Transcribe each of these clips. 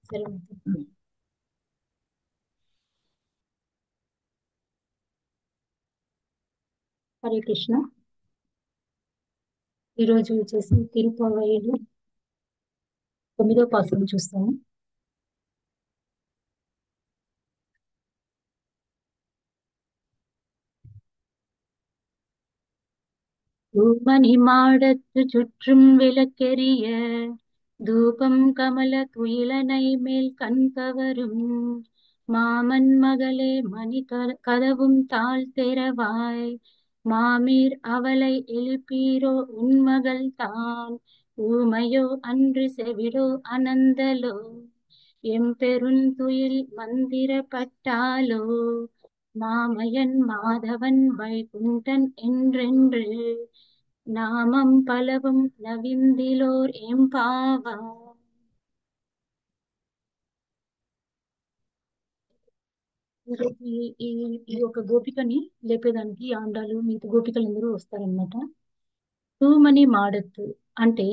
సరే మిత్ర. హరే కృష్ణ. ఈరోజు వచ్చేసి తిరుపావైలు 9వ పాసురం చూస్తాము. தூமணி மாடத்து சுற்றும் விளக்கெரிய தூபம் கமல துயிலனை மேல் கண்கவரும் மாமன் மகளே மணி கதவும் தாழ் தெரவாய் மாமீர் அவளை எழுப்பீரோ உன்மகள் தான் ஊமையோ அன்று செவிடோ அனந்தலோ எம்பெருந்துயில் மந்திரப்பட்டாலோ மாமயன் மாதவன் வைகுண்டன் என்றென்று నామం పలవం నవిందిలోర్ ఏం పావా. ఈ ఈ ఈ ఒక గోపికని లేపేదానికి ఆండాలు మిగతా గోపికలందరూ వస్తారనమాట. తూమని మాడత్తు అంటే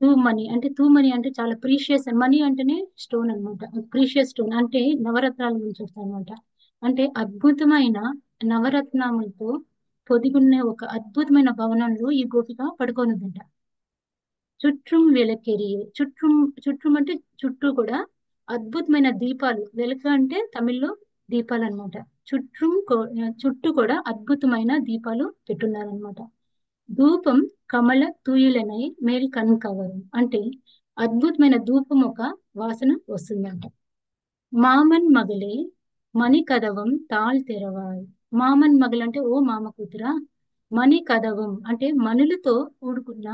తూమని అంటే చాలా ప్రీషియస్. మనీ అంటేనే స్టోన్ అన్నమాట. ప్రీషియస్ స్టోన్ అంటే నవరత్నాల నుంచి వస్తాయి అనమాట. అంటే అద్భుతమైన నవరత్నములతో పొదిగున్న ఒక అద్భుతమైన భవనంలో ఈ గోపిక పడుకోనుందంట. చుట్rum వెలకెరియే. చుట్rum అంటే చుట్టూ కూడా అద్భుతమైన దీపాలు. వెలక అంటే తమిళ్లో దీపాలు అన్నమాట. చుట్టూ కూడా అద్భుతమైన దీపాలు పెట్టున్నారనమాట. ధూపం కమల తూయిలనై మేల్ కన్కవరం అంటే అద్భుతమైన ధూపం ఒక వాసన వస్తుందంట. మామన్ మగలే మణి కదవం తాళ్ తెరవాయ్. మామన్ మగల్ అంటే ఓ మామ కూతురా, మణి కదవం అంటే మణులతో కూడుకున్న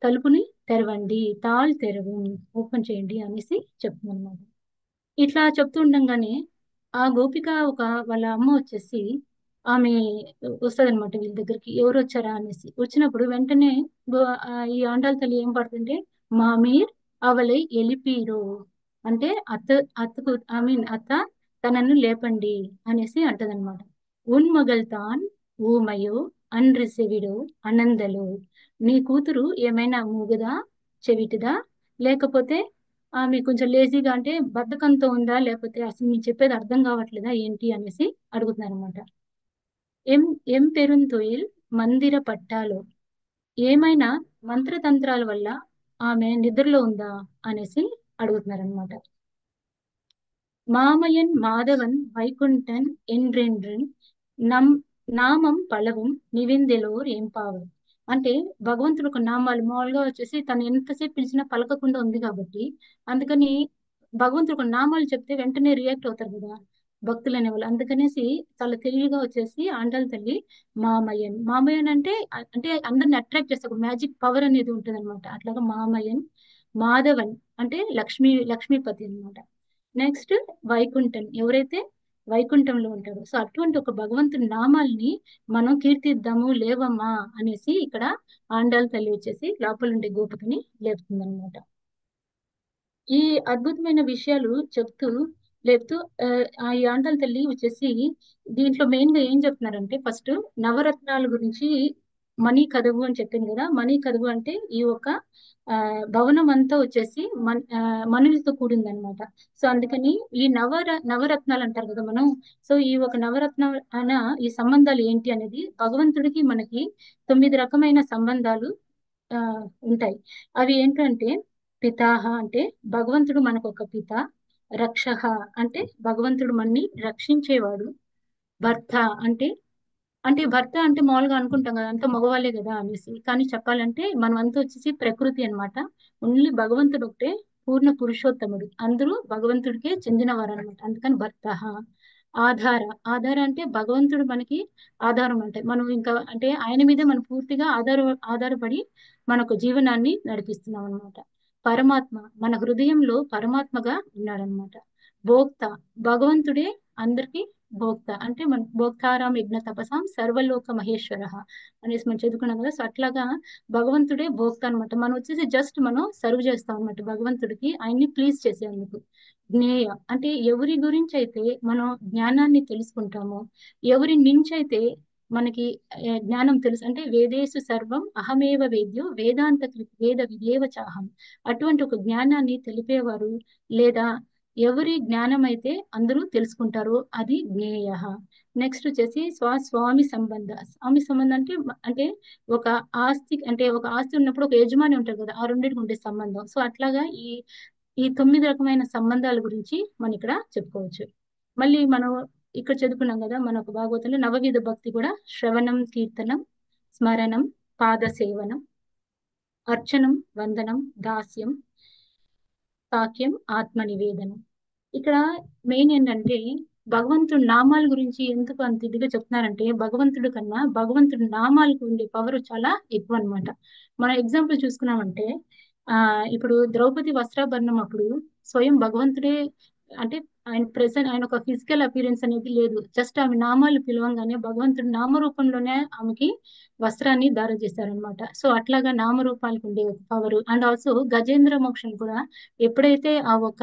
తలుపుని తెరవండి, తాళ్ తెరవం ఓపెన్ చేయండి అనేసి చెప్తుందన్నమాట. ఇట్లా చెప్తూ ఉండంగానే ఆ గోపిక వాళ్ళ అమ్మ వచ్చేసి ఆమె వస్తదనమాట వీళ్ళ దగ్గరికి. ఎవరు వచ్చారా అనేసి వచ్చినప్పుడు వెంటనే ఈ ఆండాల తల్లి ఏం పడుతుంటే మామీర్ అవలై ఎలిపీరో అంటే అత్త తనను లేపండి అనేసి అంటదనమాట. ఉన్మగల్తాన్ ఊమయో అన్రిసెవిడో అనందలో. నీ కూతురు ఏమైనా మూగదా, చెవిటిదా, లేకపోతే ఆమె కొంచెం లేజీగా అంటే బద్ధకంతో ఉందా, లేకపోతే అసలు మీరు చెప్పేది అర్థం కావట్లేదా ఏంటి అనేసి అడుగుతున్నారనమాట. ఎం ఎం పెరుంతొయిల్ మందిర పట్టాలో. ఏమైనా మంత్రతంత్రాల వల్ల ఆమె నిద్రలో ఉందా అనేసి అడుగుతున్నారనమాట. మామయన్ మాధవన్ వైకుంఠన్ ఎండ్రెండ్రన్ నం నామం పలవం నివిందెలోర్ ఏం పావం అంటే భగవంతుడు ఒక నామాలు మామూలుగా వచ్చేసి తను ఎంతసేపు పిలిచినా పలకకుండా ఉంది కాబట్టి అందుకని భగవంతుడు ఒక నామాలు చెప్తే వెంటనే రియాక్ట్ అవుతారు కదా భక్తులు అనేవాళ్ళు. అందుకనేసి చాలా తెలివిగా వచ్చేసి ఆండాల తల్లి మామయ్యన్ అంటే అంటే అందరిని అట్రాక్ట్ చేస్తే ఒక మ్యాజిక్ పవర్ అనేది ఉంటుంది అనమాట. అట్లాగా మామయ్యన్. మాధవన్ అంటే లక్ష్మీపతి అన్నమాట. నెక్స్ట్ వైకుంఠన్ ఎవరైతే వైకుంఠంలో ఉంటారో సో అటువంటి ఒక భగవంతుని నామాల్ని మనం కీర్తిద్దాము లేవమ్మా అనేసి ఇక్కడ ఆండాల తల్లి వచ్చేసి లోపల ఉండే గోపికని లేపుతుందన్నమాట. ఈ అద్భుతమైన విషయాలు లేపుతూ ఈ ఆండాల తల్లి వచ్చేసి దీంట్లో మెయిన్ గా ఏం చెప్తున్నారంటే ఫస్ట్ నవరత్నాల గురించి. మణి కదువు అని చెప్పింది కదా, మణి కదువు అంటే ఈ ఒక భవనం అంతా వచ్చేసి మణులతో కూడింది అనమాట. సో అందుకని ఈ నవరత్నాలు అంటారు కదా మనం. సో ఈ ఒక నవరత్న అన ఈ సంబంధాలు ఏంటి అనేది భగవంతుడికి మనకి 9 రకమైన సంబంధాలు ఆ ఉంటాయి. అవి ఏంటంటే పితాహ అంటే భగవంతుడు మనకు ఒక పిత. రక్షహ అంటే భగవంతుడు మనని రక్షించేవాడు. భర్త అంటే అంటే భర్త అంటే మామూలుగా అనుకుంటాం కదా అంతా మగవాళ్ళే కదా అనేసి, కానీ చెప్పాలంటే మనం అంతా వచ్చేసి ప్రకృతి అన్నమాట. ఓన్లీ భగవంతుడు ఒకటే పూర్ణ పురుషోత్తముడు, అందరూ భగవంతుడికే చెందినవారు అనమాట. అందుకని భర్త. ఆధార. ఆధార అంటే భగవంతుడు మనకి ఆధారం. అంటే మనం ఇంకా అంటే ఆయన మీదే మనం పూర్తిగా ఆధారపడి మనకు జీవనాన్ని నడిపిస్తున్నాం అనమాట. పరమాత్మ మన హృదయంలో పరమాత్మగా ఉన్నాడనమాట. భోక్త భగవంతుడే అందరికి భోక్త. అంటే మన భోక్తారాం యజ్ఞ తపసాం సర్వలోక మహేశ్వర అనేసి మనం చదువుకున్నాం కదా. సో అట్లాగా భగవంతుడే భోక్త అనమాట. మనం వచ్చేసి జస్ట్ మనం సర్వ్ చేస్తాం అనమాట భగవంతుడికి, ఆయన్ని ప్లీజ్ చేసేందుకు. జ్ఞేయ అంటే ఎవరి గురించి అయితే మనం జ్ఞానాన్ని తెలుసుకుంటామో, ఎవరి నుంచి అయితే మనకి జ్ఞానం తెలుసు అంటే వేదేషు సర్వం అహమేవ వేద్యో వేదాంత వేద విదేవ చాహం. అటువంటి ఒక జ్ఞానాన్ని తెలిపేవారు లేదా ఎవరి జ్ఞానం అయితే అందరూ తెలుసుకుంటారో అది జ్ఞేయ. నెక్స్ట్ వచ్చేసి స్వామి సంబంధ. స్వామి సంబంధం అంటే అంటే ఒక ఒక ఆస్తి ఉన్నప్పుడు ఒక యజమాని ఉంటారు కదా, ఆ రెండింటికి ఉండే సంబంధం. సో అట్లాగా ఈ ఈ 9 రకమైన సంబంధాల గురించి మనం ఇక్కడ చెప్పుకోవచ్చు. మళ్ళీ మనం ఇక్కడ చదువుకున్నాం కదా, మన ఒక భాగవతంలో నవవిధ భక్తి కూడా శ్రవణం, కీర్తనం, స్మరణం, పాద సేవనం, అర్చనం, వందనం, దాస్యం, సాఖ్యం, ఆత్మ నివేదనం. ఇక్కడ మెయిన్ ఏంటంటే భగవంతుడి నామాల గురించి ఎందుకు అంత ఇదిగా చెప్తున్నారంటే భగవంతుడి కన్నా భగవంతుడి నామాలకు ఉండే పవర్ చాలా ఎక్కువ అన్నమాట. మన ఎగ్జాంపుల్ చూసుకున్నామంటే ఆ ఇప్పుడు ద్రౌపది వస్త్రాభరణం అప్పుడు స్వయం భగవంతుడే అంటే ఆయన ఒక ఫిజికల్ అపీరెన్స్ అనేది లేదు. జస్ట్ ఆమె నామాలు పిలవంగానే భగవంతుడి నామరూపంలోనే ఆమెకి వస్త్రాన్ని చేశారనమాట. సో అట్లాగా నామరూపాలకు ఉండే పవర్. అండ్ ఆల్సో గజేంద్ర మోక్షం కూడా ఎప్పుడైతే ఆ ఒక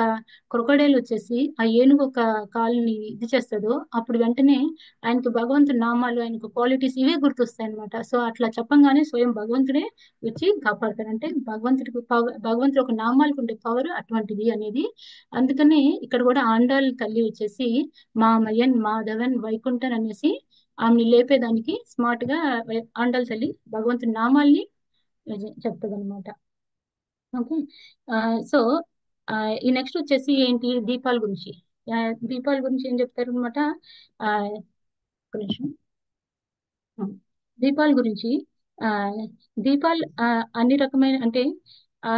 క్రొకడైల్ వచ్చేసి ఆ ఏనుగు ఒక కాలుని ఇది చేస్తుందో అప్పుడు వెంటనే ఆయనకు భగవంతుడి నామాలు, ఆయనకు క్వాలిటీస్ ఇవే గుర్తొస్తాయి అనమాట. సో అట్లా చెప్పంగానే స్వయం భగవంతుడే వచ్చి కాపాడతారు. అంటే భగవంతుడు ఒక నామాలకు ఉండే పవర్ అటువంటిది అనేది. అందుకనే ఇక్కడ కూడా ఆండాள் తల్లి వచ్చేసి మామయ్యన్, మాధవన్, వైకుంఠన్ అనేసి ఆమెని లేపేదానికి స్మార్ట్ గా ఆండాள் తల్లి భగవంతుడి నామాల్ని చెప్తుంది అనమాట. ఓకే. సో ఈ నెక్స్ట్ వచ్చేసి ఏంటి దీపాల గురించి. ఆ, దీపాల గురించి ఏం చెప్తారు అనమాట. ఒక నిమిషం. ఆ, దీపాల గురించి ఆ దీపాలు అన్ని రకమైన అంటే ఆ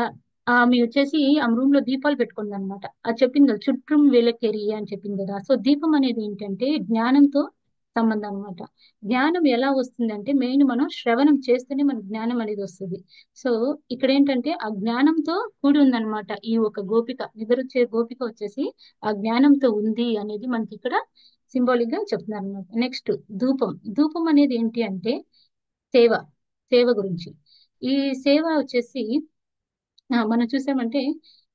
ఆమె వచ్చేసి ఆమె రూమ్ లో దీపాలు పెట్టుకుంది అనమాట. అది చెప్పింది కదా చుట్టూ వెలకెరి అని చెప్పింది కదా. సో దీపం అనేది ఏంటంటే జ్ఞానంతో సంబంధం అనమాట. జ్ఞానం ఎలా వస్తుంది అంటే మెయిన్ మనం శ్రవణం చేస్తేనే మనకు జ్ఞానం అనేది వస్తుంది. సో ఇక్కడ ఏంటంటే ఆ జ్ఞానంతో కూడి ఉందన్నమాట. ఈ ఒక గోపిక నిద్రొచ్చే గోపిక వచ్చేసి ఆ జ్ఞానంతో ఉంది అనేది మనకి ఇక్కడ సింబాలిక్ గా చెప్తున్నారు అనమాట. నెక్స్ట్ ధూపం. ధూపం అనేది ఏంటి అంటే సేవ. సేవ గురించి. ఈ సేవ వచ్చేసి మనం చూసామంటే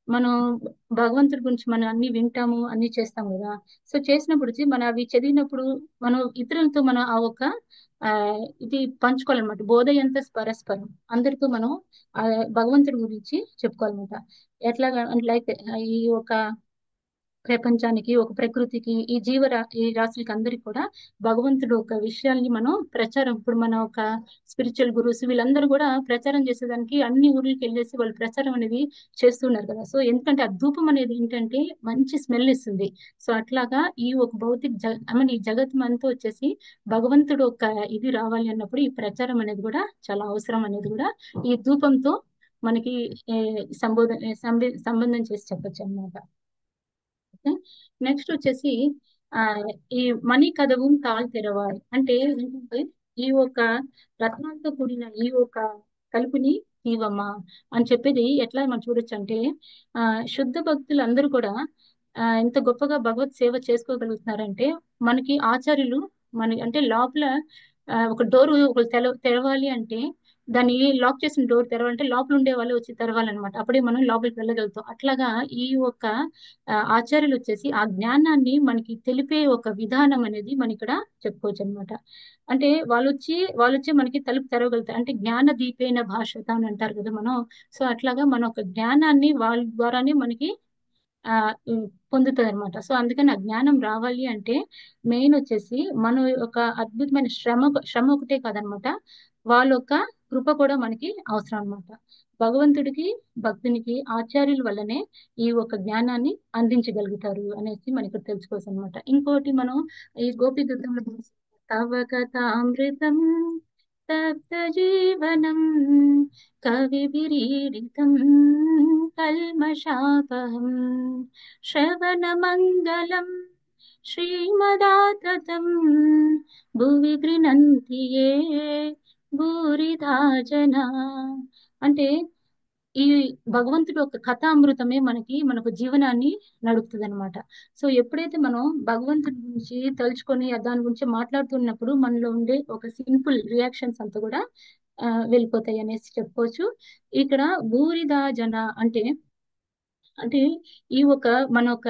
మనం భగవంతుడి గురించి మనం అన్ని వింటాము అన్ని చేస్తాం కదా. సో చేసినప్పుడు మనం అవి చదివినప్పుడు మనం ఇతరులతో మనం ఆ ఒక ఆ ఇది పంచుకోవాలన్నమాట. బోధయంత పరస్పరం అందరితో మనం ఆ భగవంతుడి గురించి చెప్పుకోవాలన్నమాట. ఎట్లాగా అంటే లైక్ ఈ ఒక ప్రపంచానికి, ఒక ప్రకృతికి, ఈ రాశులకి అందరికి కూడా భగవంతుడు ఒక విషయాల్ని మనం ప్రచారం ఇప్పుడు మన ఒక స్పిరిచువల్ గురుస్ వీళ్ళందరూ కూడా ప్రచారం చేసేదానికి అన్ని ఊర్లకి వెళ్ళేసి వాళ్ళు ప్రచారం అనేది చేస్తున్నారు కదా. సో ఎందుకంటే ఆ ధూపం అనేది ఏంటంటే మంచి స్మెల్ ఇస్తుంది. సో అట్లాగా ఈ ఒక ఈ జగత్ అంతా వచ్చేసి భగవంతుడు ఒక ఇది రావాలి అన్నప్పుడు ఈ ప్రచారం అనేది కూడా చాలా అవసరం అనేది కూడా ఈ ధూపంతో మనకి ఏ, సంబంధం చేసి చెప్పొచ్చు అన్నమాట. నెక్స్ట్ వచ్చేసి ఆ ఈ మణి కదవం తాళ్ తెరవాలి అంటే ఏంటంటే ఈ ఒక రత్నాలతో కూడిన ఈ ఒక కలుపుని ఇవ్వమ్మా అని చెప్పేది ఎట్లా మనం చూడొచ్చు అంటే ఆ శుద్ధ భక్తులు అందరూ కూడా ఎంత గొప్పగా భగవత్ సేవ చేసుకోగలుగుతున్నారంటే మనకి ఆచార్యులు మన అంటే లోపల ఒక డోర్ ఒక తెరవాలి అంటే దాన్ని లాక్ చేసిన డోర్ తెరవాలంటే లోపల ఉండే వాళ్ళు వచ్చి తెరవాలన్నమాట. అప్పుడే మనం లోపలికి వెళ్ళగలుగుతాం. అట్లాగా ఈ ఒక ఆచార్యులు వచ్చేసి ఆ జ్ఞానాన్ని మనకి తెలిపే ఒక విధానం అనేది మన ఇక్కడ చెప్పుకోవచ్చు అనమాట. అంటే వాళ్ళు వచ్చి మనకి తలుపు తెరవగలుగుతారు. అంటే జ్ఞాన దీపేన భాషత అని అంటారు కదా మనం. సో అట్లాగా మన ఒక జ్ఞానాన్ని వాళ్ళ ద్వారానే మనకి ఆ పొందుతుంది అనమాట. సో అందుకని ఆ జ్ఞానం రావాలి అంటే మెయిన్ వచ్చేసి మనం ఒక అద్భుతమైన శ్రమ ఒకటే కాదనమాట. వాళ్ళ యొక్క కృప కూడా మనకి అవసరం అనమాట. భగవంతుడికి భక్తునికి ఆచార్యుల వల్లనే ఈ ఒక జ్ఞానాన్ని అందించగలుగుతారు అనేసి మనకి తెలుసుకోవచ్చు అనమాట. ఇంకోటి మనం ఈ గోపి గీతంలో తవ కథామృతం తప్త జీవనం కవి విరీడితం కల్మషాపహం శ్రవణమంగళం శ్రీమదాతతం భువి గృణంతి యే భూరిధా జనా. అంటే ఈ భగవంతుడు ఒక కథామృతమే మనకు జీవనాన్ని నడుపుతుంది అనమాట. సో ఎప్పుడైతే మనం భగవంతుడి గురించి తలుచుకొని దాని గురించి మాట్లాడుతున్నప్పుడు మనలో ఉండే ఒక సింపుల్ రియాక్షన్స్ అంతా కూడా వెళ్ళిపోతాయి అనేసి చెప్పుకోవచ్చు. ఇక్కడ భూరిదా జన అంటే అంటే ఈ ఒక మన ఒక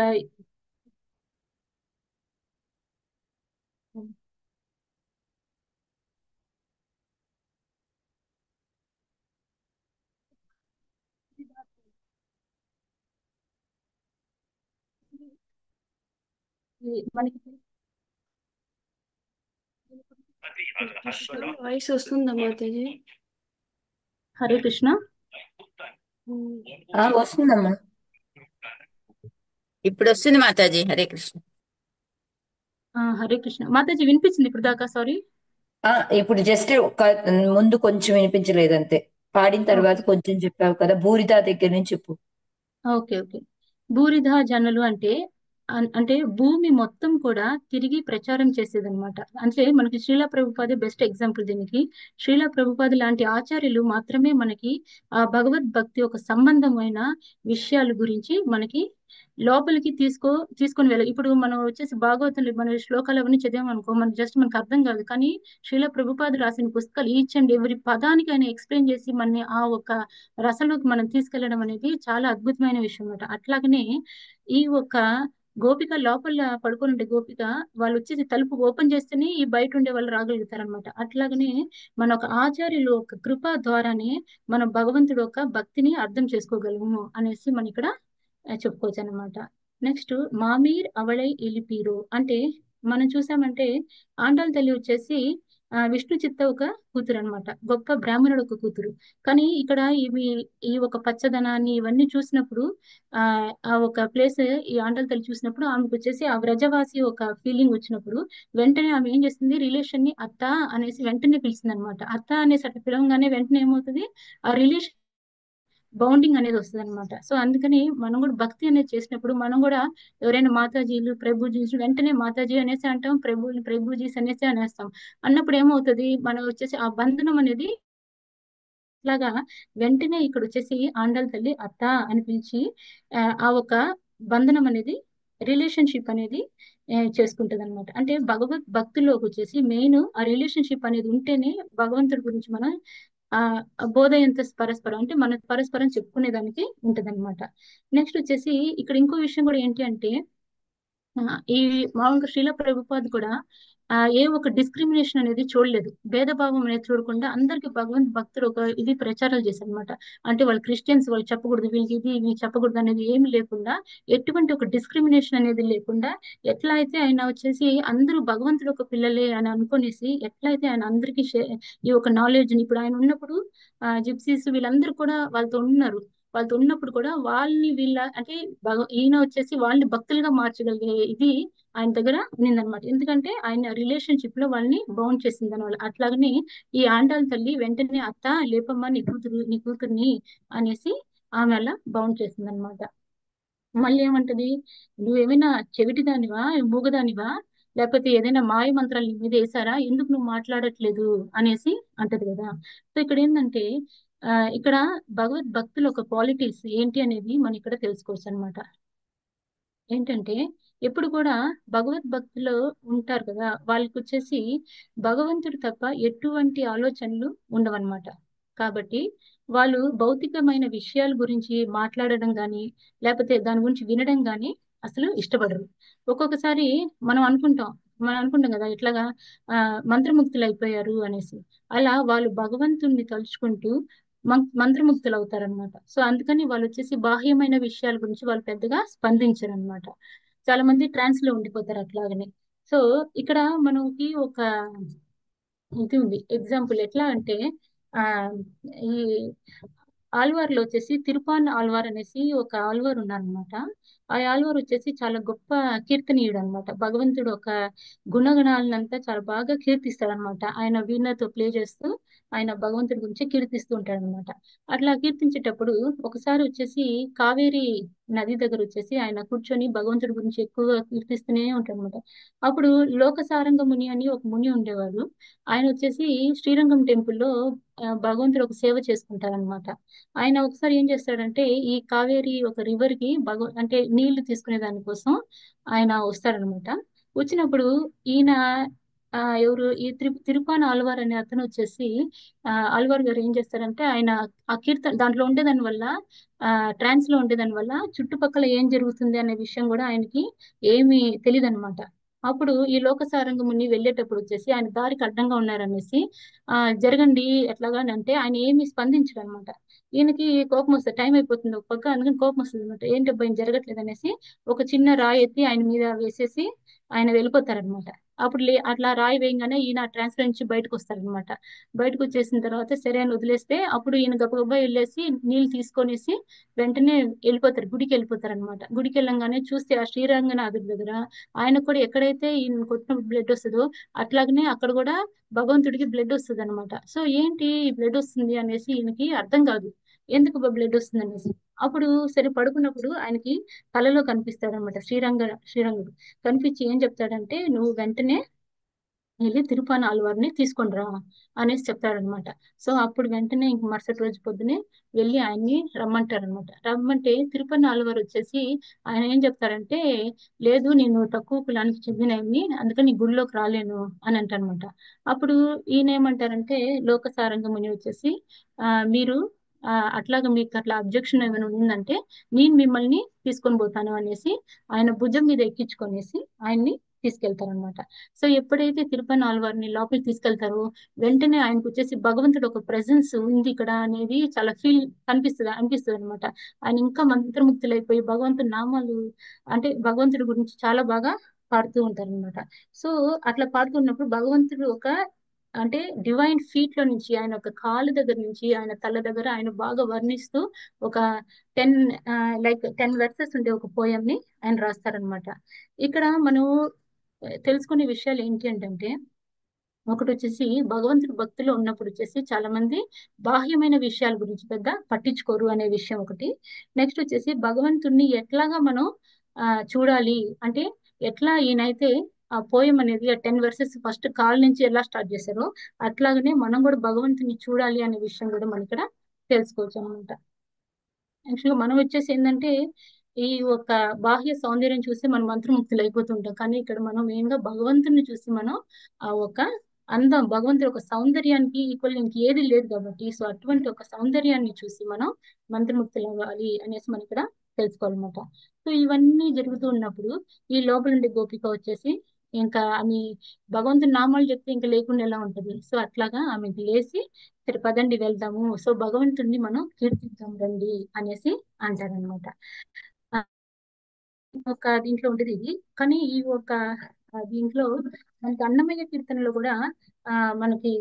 మనకి వాయిస్ వస్తుందా మాతాజీ? హరే కృష్ణ. వస్తుందమ్మా. ఇప్పుడు వస్తుంది మాతాజీ. హరే కృష్ణ. హరే కృష్ణ మాతాజీ, వినిపించింది ఇప్పుడు దాకా? సారీ. ఆ ఇప్పుడు జస్ట్ ఒక ముందు కొంచెం వినిపించలేదు అంతే. పాడిన తర్వాత ఓకే, కొంచెం చెప్పావు కదా, బూరిదా దగ్గర నుంచి చెప్పు. Okay, okay. బూరిద జనులు అంటే అంటే భూమి మొత్తం కూడా తిరిగి ప్రచారం చేసేదన్నమాట. అంటే మనకి శ్రీల ప్రభుపాద బెస్ట్ ఎగ్జాంపుల్ దీనికి. శ్రీల ప్రభుపాద లాంటి ఆచార్యులు మాత్రమే మనకి ఆ భగవద్భక్తి ఒక సంబంధమైన విషయాల గురించి మనకి లోపలికి తీసుకొని వెళ్ళాలి. ఇప్పుడు మనం వచ్చేసి భాగవతంలో మన శ్లోకాలు అవన్నీ చదివామనుకో, మన జస్ట్ మనకు అర్థం కాదు. కానీ శ్రీల ప్రభుపాద రాసిన పుస్తకాలు ఈచ్ అండ్ ఎవరి పదానికి ఆయన ఎక్స్ప్లెయిన్ చేసి మన ఆ ఒక రసంలోకి మనం తీసుకెళ్లడం అనేది చాలా అద్భుతమైన విషయం అన్నమాట. అట్లాగనే ఈ ఒక గోపిక లోపల పడుకొని ఉండే గోపిక, వాళ్ళు వచ్చేసి తలుపు ఓపెన్ చేస్తేనే ఈ బయట ఉండే వాళ్ళు రాగలుగుతారనమాట. అట్లాగనే మన ఒక ఆచార్యులు ఒక కృప ద్వారానే మనం భగవంతుడు ఒక భక్తిని అర్థం చేసుకోగలము అనేసి మనం ఇక్కడ చెప్పుకోవచ్చు అనమాట. నెక్స్ట్ మామీర్ అవళై ఎలిపీరు అంటే మనం చూసామంటే ఆండాళ్ళ తల్లి వచ్చేసి విష్ణు చిత్త ఒక కూతురు అనమాట, గొప్ప బ్రాహ్మణుడు ఒక కూతురు. కానీ ఇక్కడ ఈ ఒక పచ్చదనాన్ని ఇవన్నీ చూసినప్పుడు ఆ ఆ ఒక ప్లేస్ ఈ ఆండాళ్ళ తల్లి చూసినప్పుడు ఆమెకు వచ్చేసి ఆ వ్రజవాసి ఒక ఫీలింగ్ వచ్చినప్పుడు వెంటనే ఆమె ఏం చేస్తుంది, రిలేషన్ ని అత్త అనేసి వెంటనే పిలిచింది అనమాట. అత్త అనేసి అట్లా పిలవగానే వెంటనే ఏమవుతుంది, ఆ రిలేషన్ బౌండింగ్ అనేది వస్తుంది అనమాట. సో అందుకని మనం కూడా భక్తి అనేది చేసినప్పుడు మనం కూడా ఎవరైనా మాతాజీలు ప్రభుజీలు వెంటనే మాతాజీ అనేసి అంటాం, ప్రభుజీస్ అనేసి అనేస్తాం. అన్నప్పుడు ఏమవుతుంది, మనం వచ్చేసి ఆ బంధనం అనేది లాగా వెంటనే ఇక్కడ వచ్చేసి ఆండాళ్ళ తల్లి అత్త అని పిలిచి ఆ ఒక బంధనం అనేది, రిలేషన్షిప్ అనేది చేసుకుంటది అనమాట. అంటే భగవద్ భక్తుల్లోకి వచ్చేసి మెయిన్ ఆ రిలేషన్షిప్ అనేది ఉంటేనే భగవంతుడి గురించి మనం ఆ బోధ ఎంత పరస్పరం అంటే మన పరస్పరం చెప్పుకునేదానికి ఉంటదన్నమాట. నెక్స్ట్ వచ్చేసి ఇక్కడ ఇంకో విషయం కూడా ఏంటి అంటే ఆ, ఈ మామూలుగా శ్రీల ప్రభుపాద్ కూడా ఏ ఒక డిస్క్రిమినేషన్ అనేది చూడలేదు, భేదభావం అనేది చూడకుండా అందరికి భగవంత్ భక్తుడు ఒక ఇది ప్రచారాలు చేశారు అనమాట. అంటే వాళ్ళు క్రిస్టియన్స్, వాళ్ళు చెప్పకూడదు వీళ్ళకి ఇది ఇవి చెప్పకూడదు అనేది ఏమి లేకుండా, ఎటువంటి ఒక డిస్క్రిమినేషన్ అనేది లేకుండా, ఎట్లా అయితే ఆయన వచ్చేసి అందరూ భగవంతుడు ఒక పిల్లలే అని అనుకునేసి ఎట్లా అయితే ఆయన అందరికీ ఈ ఒక నాలెడ్జ్ ఇప్పుడు ఆయన ఉన్నప్పుడు జిప్సీస్ వీళ్ళందరూ కూడా వాళ్ళతో ఉన్నారు. వాళ్ళతో ఉన్నప్పుడు కూడా వాళ్ళని వీళ్ళ అంటే ఈయన వచ్చేసి వాళ్ళని భక్తులుగా మార్చగలిగే ఇది ఆయన దగ్గర ఉన్నిందనమాట. ఎందుకంటే ఆయన రిలేషన్షిప్ లో వాళ్ళని బౌండ్ చేసింది అనమాట. అట్లాగనే ఈ ఆండాళ్ళ తల్లి వెంటనే అత్త లేపమ్మ నీ కూతుర్ని అనేసి ఆమె అలా బౌండ్ చేసింది అనమాట. మళ్ళీ ఏమంటది, నువ్వేమైనా చెవిటిదానివా, మూగదానివా, లేకపోతే ఏదైనా మాయ మంత్రాలు నీ మీద వేసారా, ఎందుకు నువ్వు మాట్లాడట్లేదు అనేసి అంటది కదా. సో ఇక్కడ ఏంటంటే ఇక్కడ భగవద్ భక్తులు ఒక క్వాలిటీస్ ఏంటి అనేది మనం ఇక్కడ తెలుసుకోవచ్చు అనమాట. ఏంటంటే ఎప్పుడు కూడా భగవద్భక్తులు ఉంటారు కదా, వాళ్ళకి వచ్చేసి భగవంతుడు తప్ప ఎటువంటి ఆలోచనలు ఉండవన్నమాట. కాబట్టి వాళ్ళు భౌతికమైన విషయాల గురించి మాట్లాడడం కానీ లేకపోతే దాని గురించి వినడం కానీ అసలు ఇష్టపడరు. ఒక్కొక్కసారి మనం అనుకుంటాం కదా ఇట్లాగా ఆ మంత్రముగ్ధులు అయిపోయారు అనేసి. అలా వాళ్ళు భగవంతుణ్ణి తలుచుకుంటూ మంత్రముగ్ధులు అవుతారనమాట. సో అందుకని వాళ్ళు వచ్చేసి బాహ్యమైన విషయాల గురించి వాళ్ళు పెద్దగా స్పందించరు అనమాట. చాలా మంది ట్రాన్స్ లో ఉండిపోతారు అట్లాగనే. సో ఇక్కడ మనకి ఒక ఇది ఉంది ఎగ్జాంపుల్ ఎట్లా అంటే ఆ ఈ ఆల్వార్లో వచ్చేసి తిరుపాన్ ఆల్వార్ అనేసి ఒక ఆల్వార్ ఉన్నారనమాట. ఆ ఆల్వార్ వచ్చేసి చాలా గొప్ప కీర్తనీయుడు అనమాట. భగవంతుడు ఒక గుణగణాలనంతా చాలా బాగా కీర్తిస్తాడు అనమాట. ఆయన వీణతో ప్లే చేస్తూ ఆయన భగవంతుడి గురించి కీర్తిస్తూ ఉంటాడు అనమాట. అట్లా కీర్తించేటప్పుడు ఒకసారి వచ్చేసి కావేరి నది దగ్గర వచ్చేసి ఆయన కూర్చొని భగవంతుడి గురించి ఎక్కువగా కీర్తిస్తూనే ఉంటాడు అనమాట. అప్పుడు లోకసారంగ ముని అని ఒక ముని ఉండేవాడు. ఆయన వచ్చేసి శ్రీరంగం టెంపుల్లో భగవంతుడు ఒక సేవ చేసుకుంటారనమాట. ఆయన ఒకసారి ఏం చేస్తాడంటే ఈ కావేరి ఒక రివర్ కి అంటే నీళ్లు తీసుకునే దానికోసం ఆయన వస్తాడనమాట. వచ్చినప్పుడు ఈయన ఎవరు ఈ తిరుపాన ఆళ్వార్ అనే అతను వచ్చేసి ఆళ్వార్ గారు ఏం చేస్తారంటే ఆయన ఆ కీర్తన దాంట్లో ఉండేదాని వల్ల ట్రాన్స్ లో ఉండేదాని వల్ల చుట్టుపక్కల ఏం జరుగుతుంది అనే విషయం కూడా ఆయనకి ఏమీ తెలియదు అనమాట. అప్పుడు ఈ లోకసారంగ ముని వెళ్ళేటప్పుడు వచ్చేసి ఆయన దారికి అడ్డంగా ఉన్నారనేసి జరగండి ఎట్లాగా అని అంటే ఆయన ఏమి స్పందించరు అనమాట. ఈయనకి కోపం వస్తుంది, టైం అయిపోతుంది ఒక పక్క, అందుకని కోపం వస్తుంది అనమాట. ఏంటి అబ్బాయి జరగట్లేదు అనేసి ఒక చిన్న రాయి ఎత్తి ఆయన మీద వేసేసి ఆయన వెళ్ళిపోతారనమాట. అప్పుడు అట్లా రాయి వేయగానే ఈయన ట్రాన్స్ఫర్ నుంచి బయటకు వస్తారనమాట. బయటకు వచ్చేసిన తర్వాత సరే అని వదిలేస్తే అప్పుడు ఈయన గబగబా వెళ్ళేసి నీళ్ళు తీసుకొనేసి వెంటనే వెళ్ళిపోతారు, గుడికి వెళ్ళిపోతారు అనమాట. గుడికి వెళ్ళంగానే చూస్తే ఆ శ్రీరంగనాథుడి దగ్గర ఆయన కూడా ఎక్కడైతే ఈయన కొట్టిన బ్లడ్ వస్తుందో అట్లాగనే అక్కడ కూడా భగవంతుడికి బ్లడ్ వస్తుంది అనమాట. సో ఏంటి ఈ బ్లడ్ వస్తుంది అనేసి ఈయనకి అర్థం కాదు, ఎందుకు బ్లడ్ వస్తుంది అనేసి. అప్పుడు సరే పడుకున్నప్పుడు ఆయనకి కలలో కనిపిస్తాడు అనమాట శ్రీరంగుడు. కనిపించి ఏం చెప్తాడంటే నువ్వు వెంటనే వెళ్ళి తిరుపాన ఆళ్వారిని తీసుకొని రా అనేసి చెప్తాడనమాట. సో అప్పుడు వెంటనే ఇంక మరుసటి రోజు పొద్దునే వెళ్ళి ఆయన్ని రమ్మంటారనమాట. రమ్మంటే తిరుపతి ఆళ్వారు వచ్చేసి ఆయన ఏం చెప్తారంటే లేదు నేను తక్కువ కులానికి చెందినవి అందుకని నీ గుడిలోకి రాలేను అని అంటారనమాట. అప్పుడు ఈయన ఏమంటారంటే లోకసారంగ ముని వచ్చేసి మీరు అట్లాగా మీకు అట్లా అబ్జెక్షన్ ఏమైనా ఉందంటే నేను మిమ్మల్ని తీసుకొని పోతాను అనేసి ఆయన భుజం మీద ఎక్కించుకొనేసి ఆయన్ని తీసుకెళ్తారనమాట. సో ఎప్పుడైతే తిరుపతి ఆళ్వారిని లోపలికి తీసుకెళ్తారో వెంటనే ఆయనకు వచ్చేసి భగవంతుడు ఒక ప్రెసెన్స్ ఉంది ఇక్కడ అనేది చాలా అనిపిస్తుంది అనమాట. ఆయన ఇంకా మంత్రముగ్ధులైపోయి భగవంతుడి నామాలు అంటే భగవంతుడి గురించి చాలా బాగా పాడుతూ ఉంటారు అనమాట. సో అట్లా పాడుతున్నప్పుడు భగవంతుడు ఒక అంటే డివైన్ ఫీట్ లో నుంచి ఆయన ఒక కాలు దగ్గర నుంచి ఆయన తల దగ్గర ఆయన బాగా వర్ణిస్తూ ఒక 10 10 వెర్సెస్ ఉండే ఒక పోయం ని ఆయన రాస్తారనమాట. ఇక్కడ మనం తెలుసుకునే విషయాలు ఏంటి అంటే ఒకటి వచ్చేసి భగవంతుడి భక్తిలో ఉన్నప్పుడు వచ్చేసి చాలా మంది బాహ్యమైన విషయాల గురించి పెద్ద పట్టించుకోరు అనే విషయం ఒకటి. నెక్స్ట్ వచ్చేసి భగవంతుడిని ఎట్లాగా మనం చూడాలి అంటే ఎట్లా ఈయనైతే ఆ పోయం అనేది ఆ 10 వర్సెస్ ఫస్ట్ కాల్ నుంచి ఎలా స్టార్ట్ చేశారో అట్లాగనే మనం కూడా భగవంతుని చూడాలి అనే విషయం కూడా మనం ఇక్కడ తెలుసుకోవచ్చు అనమాట. యాక్చువల్గా మనం వచ్చేసి ఏంటంటే ఈ ఒక బాహ్య సౌందర్యం చూసి మనం మంత్రముగ్ధులు అయిపోతుంటాం, కానీ ఇక్కడ మనం మెయిన్ గా భగవంతుని చూసి మనం ఆ ఒక అందం భగవంతుడి ఒక సౌందర్యానికి ఈక్వల్ ఇంక ఏది లేదు కాబట్టి సో అటువంటి ఒక సౌందర్యాన్ని చూసి మనం మంత్రముగ్ధులు అవ్వాలి అనేసి మనం ఇక్కడ తెలుసుకోవాలన్నమాట. సో ఇవన్నీ జరుగుతూ ఉన్నప్పుడు ఈ లోపల ఉండే గోపిక వచ్చేసి ఇంకా ఆమె భగవంతుని నామాలు చెప్తే ఇంకా లేకుండా ఎలా ఉంటది. సో అట్లాగా ఆమెకి లేచి సరే పదండి వెళ్దాము, సో భగవంతుడిని మనం కీర్తిద్దాం రండి అనేసి అంటారనమాట. ఒక దీంట్లో ఉండేది ఇది, కానీ ఈ ఒక దీంట్లో మనకి అన్నమయ్య కీర్తనలో కూడా మనకి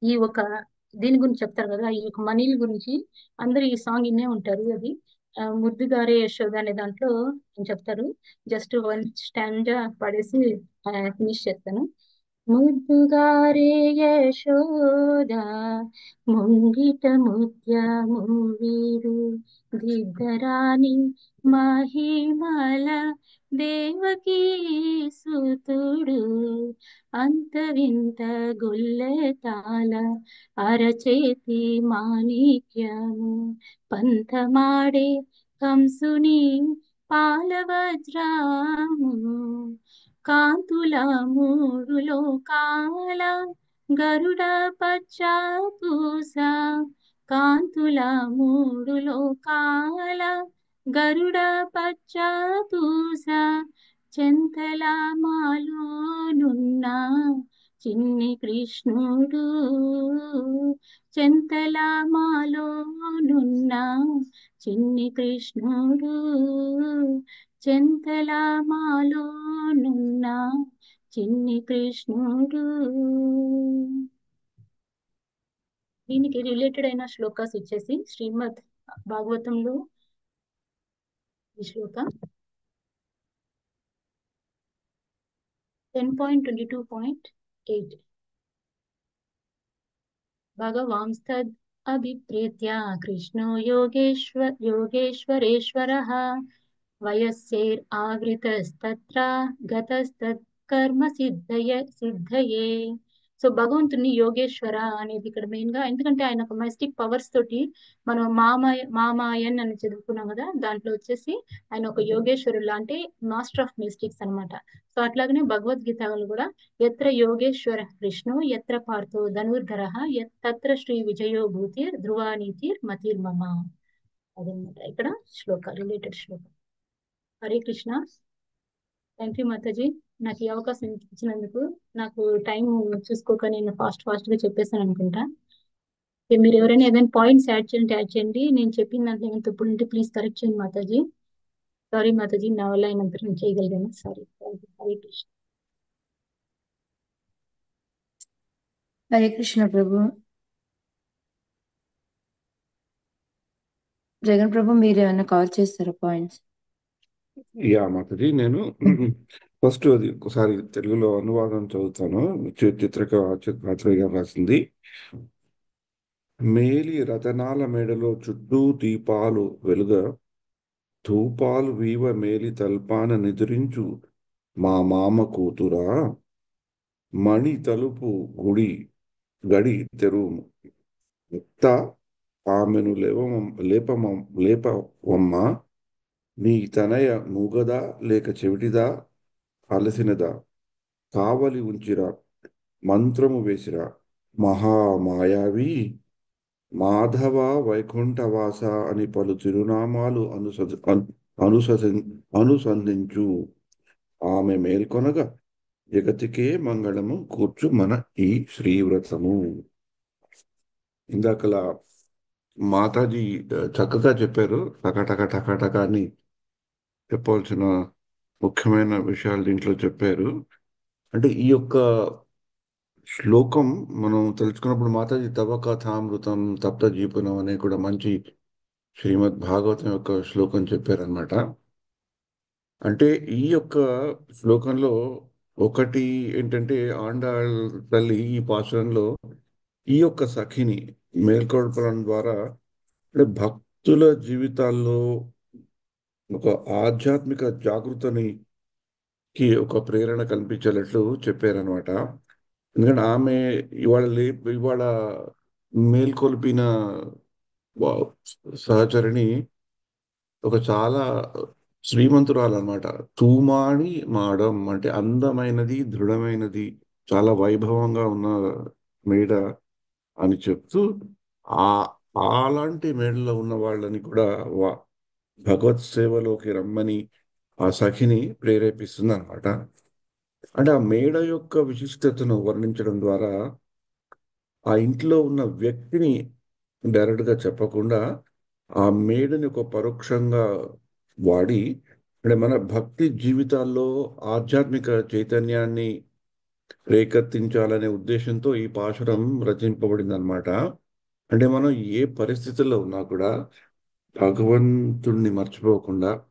ఈ ఒక దీని గురించి చెప్తారు కదా, ఈ యొక్క మనీల గురించి అందరూ ఈ సాంగ్ ఇన్నే ఉంటారు. అది ముద్దుగారే యశోద అనే దాంట్లో చెప్తారు. జస్ట్ వన్ స్టాండ్ పడేసి ఫినిష్ చేస్తాను. ముద్దుగారే యశోద ముంగిట ముత్యము వీడు దిద్దరాని మహిమల దేవకీ సుతుడు అంత వింత గుల్లెతాల అరచేతి మాణిక్యము పంతమాడే కంసుని పాలవజ్రాము కాంతుల మూడు లోకాల గరుడ పచ్చ పూస కాంతుల మూడు లోకాల గరుడ పచ్చ పూస చెంతల మాలోనున్న చిన్ని కృష్ణుడు చెంతల మాలోనున్న చిన్ని కృష్ణుడు చెంతల మాలోనున్న చిన్ని కృష్ణుడు. దీనికి రిలేటెడ్ అయిన శ్లోకాస్ వచ్చేసి శ్రీమద్ భాగవతంలో ఈ శ్లోక 10.22.8 భగవాంస్తద్ అభిప్రేత్య కృష్ణో యోగేశ్వరేశ్వరః వయస్సైర్ ఆవృతస్తత్ర గతస్తత్ కర్మ సిద్ధయే. సో భగవంతుని యోగేశ్వర అనేది ఇక్కడ మెయిన్ గా, ఎందుకంటే ఆయన ఒక మైస్టిక్ పవర్స్ తోటి మనం మామాయన్ అని చదువుకున్నాం కదా, దాంట్లో వచ్చేసి ఆయన ఒక యోగేశ్వరుడు అంటే మాస్టర్ ఆఫ్ మిస్టిక్స్ అనమాట. సో అట్లాగనే భగవద్గీతలు కూడా ఎత్ర యోగేశ్వర కృష్ణో ఎత్ర పార్థో ధనుర్ధర తత్ర శ్రీ విజయో భూతిర్ ధ్రువానీతిర్ మతిర్మమ. అదనమాట ఇక్కడ శ్లోక రిలేటెడ్ శ్లోక. హరే కృష్ణ. Thank you Mataji. నాకు ఈ అవకాశం ఇచ్చినందుకు. నాకు టైం చూసుకోక నేను ఫాస్ట్ గా చెప్పేసాను అనుకుంటా. మీరు ఎవరైనా ఏదైనా పాయింట్స్ యాడ్ చేయండి. నేను చెప్పిన దాంట్లో ఏమైనా తప్పులు ఉంటే ప్లీజ్ కరెక్ట్ చేయండి మాతాజీ. సారీ మాతాజీ, నా వల్ల అయినంత నేను చేయగలిగాను. సారీ. హరే కృష్ణ. హరే కృష్ణ ప్రభు. జగన్ ప్రభు, మీరు ఏమైనా కాల్ చేస్తారా పాయింట్స్? యా మాతది, నేను ఫస్ట్ అది ఒకసారి తెలుగులో అనువాదం చదువుతాను. చిత్రక ఆత్రేయ గారు రాసింది. మేలి రతనాల మేడలో చుట్టూ దీపాలు వెలుగ, ధూపాలు వీవ మేలి తల్పాన నిద్రించు మా మామ కూతురా, మణి తలుపు గుడి గడి తెరువు ముక్త, ఆమెను లేపవమ్మ, నీ తనయ మూగదా లేక చెవిటిదా అలసినదా, కావలి ఉంచిరా మంత్రము వేసిరా మహామాయావి, మాధవ వైకుంఠవాస అని పలు తిరునామాలు అనుసంధించు, ఆమె మేల్కొనగా జగతికే మంగళము కూర్చు మన ఈ శ్రీవ్రతము. ఇందాకలా మాతాజీ చక్కగా చెప్పారు. టక టక టక అని చెప్పవలసిన ముఖ్యమైన విషయాలు దీంట్లో చెప్పారు. అంటే ఈ యొక్క శ్లోకం మనం తెలుసుకున్నప్పుడు మాతాజీ తవ కథామృతం తప్త జీవనం అనే కూడా మంచి శ్రీమద్ భాగవతం యొక్క శ్లోకం చెప్పారనమాట. అంటే ఈ యొక్క శ్లోకంలో ఒకటి ఏంటంటే, ఆండాళ్ తల్లి ఈ పాశ్రంలో ఈ యొక్క సఖిని మేల్కొల్పడం ద్వారా అంటే భక్తుల జీవితాల్లో ఒక ఆధ్యాత్మిక జాగృతికి ఒక ప్రేరణ కల్పించేటట్లు చెప్పారనమాట. ఎందుకంటే ఆమె ఇవాళ మేల్కొల్పిన వా- సహచరిని ఒక చాలా శ్రీమంతురాలు అనమాట. తూమాణి మాడం అంటే అందమైనది, దృఢమైనది, చాలా వైభవంగా ఉన్న మేడ అని చెప్తూ ఆ అలాంటి మేడలో ఉన్న వాళ్ళని కూడా భగవత్ సేవలోకి రమ్మని ఆ సఖిని ప్రేరేపిస్తుంది అనమాట. అంటే ఆ మేడ యొక్క విశిష్టతను వర్ణించడం ద్వారా ఆ ఇంట్లో ఉన్న వ్యక్తిని డైరెక్ట్ గా చెప్పకుండా ఆ మేడని ఒక పరోక్షంగా వాడి అంటే మన భక్తి జీవితాల్లో ఆధ్యాత్మిక చైతన్యాన్ని రేకెత్తించాలనే ఉద్దేశంతో ఈ పాశురం రచింపబడింది అనమాట. అంటే మనం ఏ పరిస్థితుల్లో ఉన్నా కూడా భగవంతుణ్ణి మర్చిపోకుండా,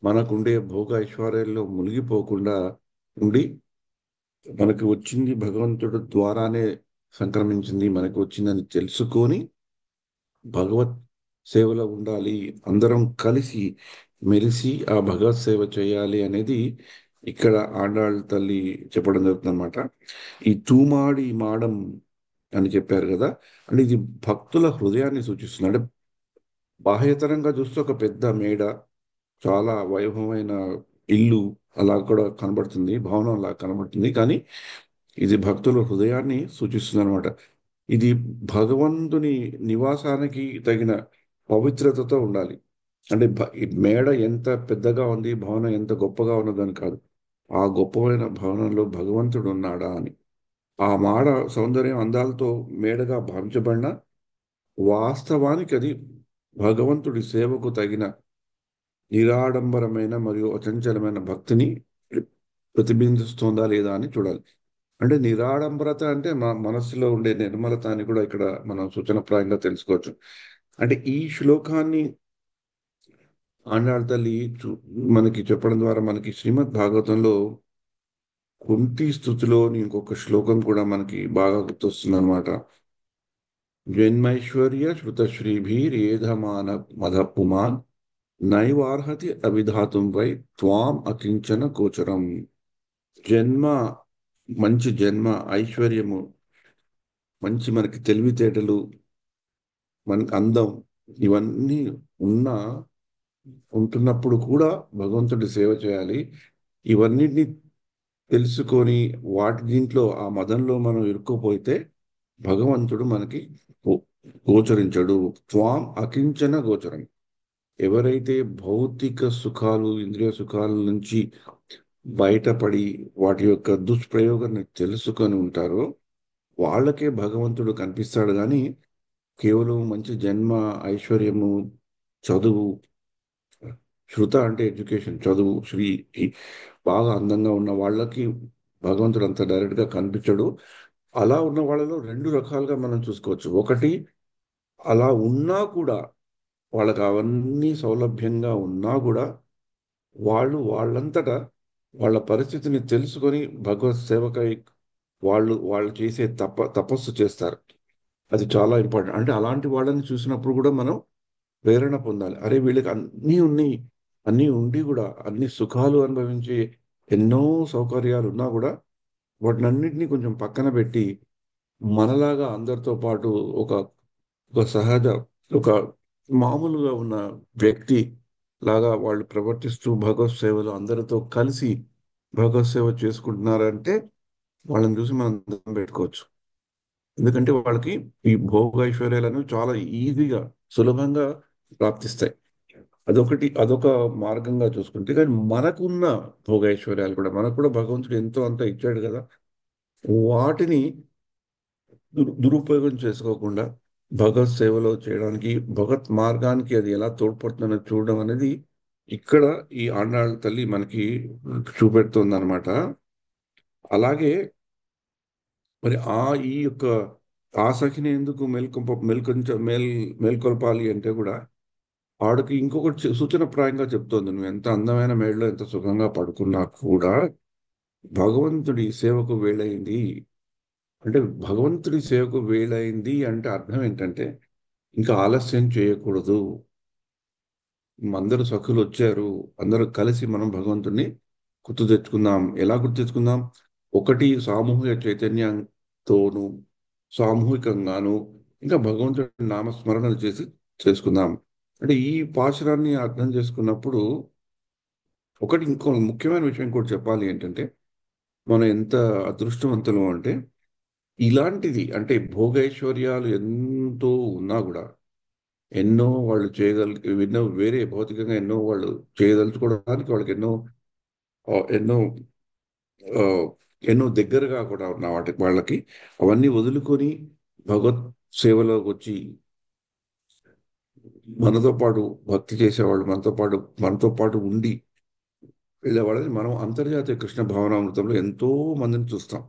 మనకుండే భోగ ఐశ్వర్యాల్లో మునిగిపోకుండా ఉండి, మనకు వచ్చింది భగవంతుడు ద్వారానే సంక్రమించింది, మనకు వచ్చిందని తెలుసుకొని భగవత్ సేవలో ఉండాలి, అందరం కలిసి మెలిసి ఆ భగవత్ సేవ చేయాలి అనేది ఇక్కడ ఆండాళ్ తల్లి చెప్పడం జరుగుతుంది అనమాట. ఈ తూమాడి మాడం అని చెప్పారు కదా, అంటే ఇది భక్తుల హృదయాన్ని సూచిస్తుంది. అంటే బాహ్యతరంగా చూస్తే ఒక పెద్ద మేడ, చాలా వైభవమైన ఇల్లు అలా కూడా కనబడుతుంది, భవనం అలా కనబడుతుంది. కానీ ఇది భక్తుల హృదయాన్ని సూచిస్తుంది అనమాట. ఇది భగవంతుని నివాసానికి తగిన పవిత్రతతో ఉండాలి. అంటే ఈ మేడ ఎంత పెద్దగా ఉంది, భవనం ఎంత గొప్పగా ఉన్నదని కాదు, ఆ గొప్పమైన భవనంలో భగవంతుడు ఉన్నాడా అని. ఆ మాడ సౌందర్యం అందాలతో మేడగా భావించబడిన వాస్తవానికి అది భగవంతుడి సేవకు తగిన నిరాడంబరమైన మరియు అచంచలమైన భక్తిని ప్రతిబింబిస్తుందా లేదా అని చూడాలి. అంటే నిరాడంబరత అంటే మనస్సులో ఉండే నిర్మలత అని కూడా ఇక్కడ మనం సూచనప్రాయంగా తెలుసుకోవచ్చు. అంటే ఈ శ్లోకాన్ని ఆండాళ్ తల్లి మనకి చెప్పడం ద్వారా మనకి శ్రీమద్ భాగవతంలో కుంతి స్తుతిలోని ఇంకొక శ్లోకం కూడా మనకి బాగా గుర్తొస్తుంది అనమాట. జన్మైశ్వర్య శృతశ్రీభిరేధమాన మద పుమాన్ నైవార్హతి అవిధాతుం వై త్వాం అకించన గోచరం. జన్మ, మంచి జన్మ, ఐశ్వర్యము, మంచి మనకి తెలివితేటలు, మన అందం, ఇవన్నీ ఉన్నా ఉంటున్నప్పుడు కూడా భగవంతుడి సేవ చేయాలి. ఇవన్నిటిని తెలుసుకొని వాటి దీంట్లో ఆ మదంలో మనం ఇరుక్కుపోతే భగవంతుడు మనకి గోచరించడు. త్వాం అకించన గోచరం. ఎవరైతే భౌతిక సుఖాలు, ఇంద్రియ సుఖాల నుంచి బయటపడి వాటి యొక్క దుష్ప్రయోగాన్ని తెలుసుకొని ఉంటారో వాళ్ళకే భగవంతుడు కనిపిస్తాడు కానీ కేవలం మంచి జన్మ, ఐశ్వర్యము, చదువు, శృత అంటే ఎడ్యుకేషన్, చదువు, శ్రీ బాగా అందంగా ఉన్న వాళ్ళకి భగవంతుడు అంత డైరెక్ట్గా కనిపించడు. అలా ఉన్న వాళ్ళలో రెండు రకాలుగా మనం చూసుకోవచ్చు. ఒకటి, అలా ఉన్నా కూడా వాళ్ళకి అవన్నీ సౌలభ్యంగా ఉన్నా కూడా వాళ్ళంతటా వాళ్ళ పరిస్థితిని తెలుసుకొని భగవత్ సేవకై వాళ్ళు చేసే తపస్సు చేస్తారు. అది చాలా ఇంపార్టెంట్. అంటే అలాంటి వాళ్ళని చూసినప్పుడు కూడా మనం ప్రేరణ పొందాలి. అరే వీళ్ళకి అన్నీ ఉన్నాయి, అన్నీ ఉండి కూడా అన్ని సుఖాలు అనుభవించే ఎన్నో సౌకర్యాలు ఉన్నా కూడా వాటినన్నింటినీ కొంచెం పక్కన పెట్టి మనలాగా అందరితో పాటు ఒక ఒక సహజ ఒక మామూలుగా ఉన్న వ్యక్తి లాగా వాళ్ళు ప్రవర్తిస్తూ భగవత్ సేవలో అందరితో కలిసి భగవత్ సేవ చేసుకుంటున్నారంటే వాళ్ళని చూసి మనం దండం పెట్టుకోవచ్చు. ఎందుకంటే వాళ్ళకి ఈ భోగైశ్వర్యాలను చాలా ఈజీగా, సులభంగా ప్రాప్తిస్తాయి. అదొక మార్గంగా చూసుకుంటే, కానీ మనకున్న భోగైశ్వర్యాలు కూడా మనకు కూడా భగవంతుడు ఎంతో అంత ఇచ్చాడు కదా, వాటిని దురుపయోగం చేసుకోకుండా భగవత్ సేవలో చేయడానికి, భగవత్ మార్గానికి అది ఎలా తోడ్పడుతుందని చూడడం అనేది ఇక్కడ ఈ ఆండాళ్ళ తల్లి మనకి చూపెడుతుంది అనమాట. అలాగే మరి ఈ యొక్క ఆసఖిని ఎందుకు మేల్కొల్పాలి అంటే కూడా ఆవిడకి ఇంకొకటి సూచనప్రాయంగా చెప్తోంది. నువ్వు ఎంత అందమైన మేడలో ఎంత సుఖంగా పడుకున్నా కూడా భగవంతుడి సేవకు వేళయింది అంటే, భగవంతుడి సేవకు వేళయింది అంటే అర్థం ఏంటంటే ఇంకా ఆలస్యం చేయకూడదు. అందరూ సఖులు వచ్చారు, అందరూ కలిసి మనం భగవంతుడిని గుర్తు తెచ్చుకుందాం. ఎలా గుర్తు తెచ్చుకుందాం? ఒకటి, సామూహిక చైతన్యంతోనూ సామూహికంగాను ఇంకా భగవంతుడి నామస్మరణలు చేసుకుందాం. అంటే ఈ పాశురాన్ని అర్థం చేసుకున్నప్పుడు ఇంకో ముఖ్యమైన విషయం కూడా చెప్పాలి ఏంటంటే, మనం ఎంత అదృష్టవంతులం అంటే ఇలాంటిది అంటే భోగైశ్వర్యాలు ఎంతో ఉన్నా కూడా వాళ్ళు ఎన్నో వేరే భౌతికంగా ఎన్నో వాళ్ళు చేయదలుచుకోవడానికి వాళ్ళకి ఎన్నో ఆ, ఎన్నో దగ్గరగా కూడా ఉన్న వాళ్ళకి అవన్నీ వదులుకొని భగవత్ సేవలోకి వచ్చి మనతో పాటు భక్తి చేసేవాళ్ళు, మనతో పాటు ఉండి వెళ్ళేవాళ్ళని మనం అంతర్జాతీయ కృష్ణ భావనామృతంలో ఎంతో మందిని చూస్తాం.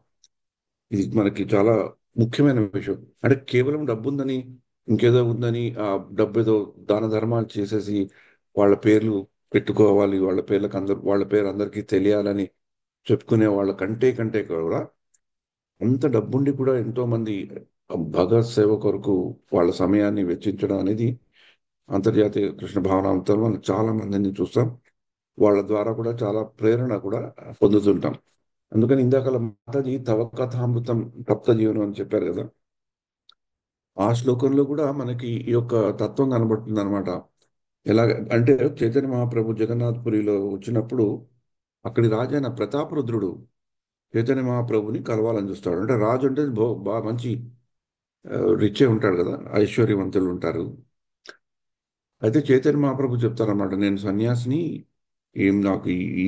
ఇది మనకి చాలా ముఖ్యమైన విషయం. అంటే కేవలం డబ్బు ఉందని, ఇంకేదో ఉందని ఆ డబ్బు ఏదో దాన ధర్మాలు చేసేసి వాళ్ళ పేర్లు పెట్టుకోవాలి, వాళ్ళ పేరు అందరికీ తెలియాలని చెప్పుకునే వాళ్ళ కంటే కూడా అంత డబ్బుండి కూడా ఎంతో మంది భగవత్ సేవ కొరకు వాళ్ళ సమయాన్ని వెచ్చించడం అనేది అంతర్జాతీయ కృష్ణ భావనామృతంలో మనం చాలా మందిని చూస్తాం. వాళ్ళ ద్వారా కూడా చాలా ప్రేరణ కూడా పొందుతుంటాం. అందుకని ఇందాక మాతాజీ తవ కథామృతం తప్త జీవనం అని చెప్పారు కదా, ఆ శ్లోకంలో కూడా మనకి ఈ యొక్క తత్వం కనబడుతుంది అనమాట. ఎలాగ అంటే చైతన్య మహాప్రభు జగన్నాథ్పురిలో వచ్చినప్పుడు అక్కడి రాజైన ప్రతాపరుద్రుడు చైతన్య మహాప్రభుని కలవాలని చూస్తాడు. అంటే రాజు అంటే బాగా మంచి రిచే ఉంటాడు కదా, ఐశ్వర్యవంతులు ఉంటారు. అయితే చైతన్య మహాప్రభు చెప్తారన్నమాట, నేను సన్యాసిని, నాకు ఈ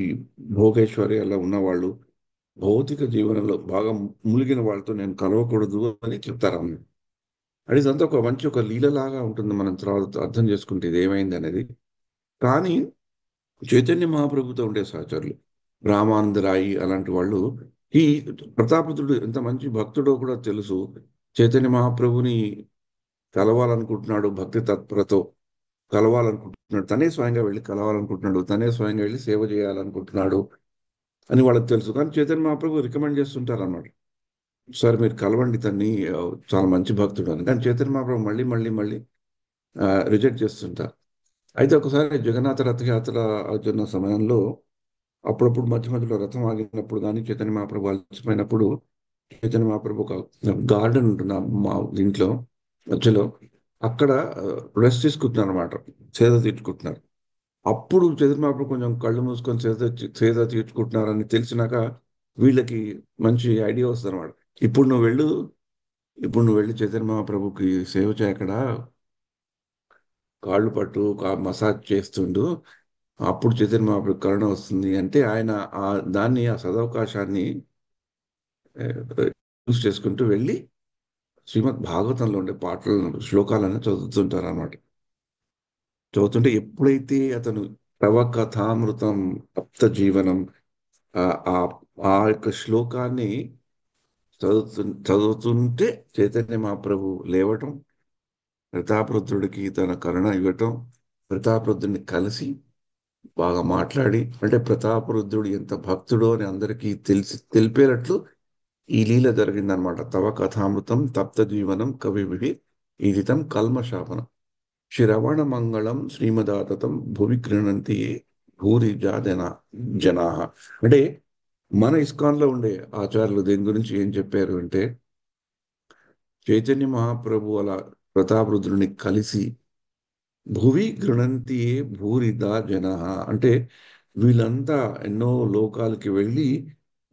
భోగేశ్వర్యాల్లో ఉన్నవాళ్ళు, భౌతిక జీవనంలో బాగా మునిగిన వాళ్ళతో నేను కలవకూడదు అని చెప్తారన్న. అది ఇదంతా ఒక లీలలాగా ఉంటుంది. మనం తర్వాత అర్థం చేసుకుంటే ఇది ఏమైంది అనేది. కానీ చైతన్య మహాప్రభుతో ఉండే సహచరులు రామానందరాయి అలాంటి వాళ్ళు ఈ ప్రతాపరుద్రుడు ఎంత మంచి భక్తుడో కూడా తెలుసు. చైతన్య మహాప్రభుని కలవాలనుకుంటున్నాడు, భక్తి తత్పరతో కలవాలనుకుంటున్నాడు, తనే స్వయంగా వెళ్ళి కలవాలనుకుంటున్నాడు, తనే స్వయంగా వెళ్ళి సేవ చేయాలనుకుంటున్నాడు అని వాళ్ళకి తెలుసు. కానీ చైతన్య మహాప్రభు రికమెండ్ చేస్తుంటారు అన్నమాట, సార్ మీరు కలవండి తన్ని, చాలా మంచి భక్తుడు అని. కానీ చైతన్య మహాప్రభు మళ్ళీ మళ్ళీ మళ్ళీ రిజెక్ట్ చేస్తుంటారు. అయితే ఒకసారి జగన్నాథ రథయాత్ర అవుతున్న సమయంలో అప్పుడప్పుడు మధ్య మధ్యలో రథం ఆగినప్పుడు కానీ చైతన్య మహాప్రభు అలసిపోయినప్పుడు చైతన్య మహాప్రభు ఒక గార్డెన్ ఉంటుంది మా దీంట్లో మధ్యలో, అక్కడ రెస్ట్ తీసుకుంటున్నారు అనమాట, సేద తీర్చుకుంటున్నారు. అప్పుడు చైతన్య మహాప్రభు కొంచెం కళ్ళు మూసుకొని సేద తీర్చుకుంటున్నారని తెలిసినాక వీళ్ళకి మంచి ఐడియా వస్తుంది అనమాట. ఇప్పుడు నువ్వు వెళ్ళి చైతన్య మహాప్రభుకి సేవ చేయక్కడ కాళ్ళు పట్టు మసాజ్ చేస్తుండు, అప్పుడు చైతన్య మహాప్రభు కరుణ వస్తుంది అంటే ఆయన ఆ సదవకాశాన్ని యూస్ చేసుకుంటూ వెళ్ళి శ్రీమద్ భాగవతంలో ఉండే పాటలను శ్లోకాలను చదువుతుంటారు అన్నమాట. చదువుతుంటే ఎప్పుడైతే అతను తవ కథామృతం తప్త జీవనం ఆ ఆ ఆ యొక్క శ్లోకాన్ని చదువుతుంటే చైతన్య మహాప్రభు లేవటం, ప్రతాపరుద్రుడికి తన కరుణ ఇవ్వటం, ప్రతాపరుద్రుడిని కలిసి బాగా మాట్లాడి, అంటే ప్రతాపరుద్రుడు ఎంత భక్తుడో అని అందరికీ తెలిపేటట్లు ఈ లీల జరిగిందనమాట. తవ కథామృతం తప్త జీవనం కవిభిః ఈదితం కల్మషాపనం శ్రవణ మంగళం శ్రీమదాతతం భువి గృహణంతి భూరిజా జనాః. అంటే మన ఇస్కాన్లో ఉండే ఆచార్యులు దీని గురించి ఏం చెప్పారు అంటే, చైతన్య మహాప్రభు అలా ప్రతాపరుద్రుని కలిసి భువి గృణంతి భూరిదా జనాః అంటే వీళ్ళంతా ఎన్నో లోకాలకి వెళ్ళి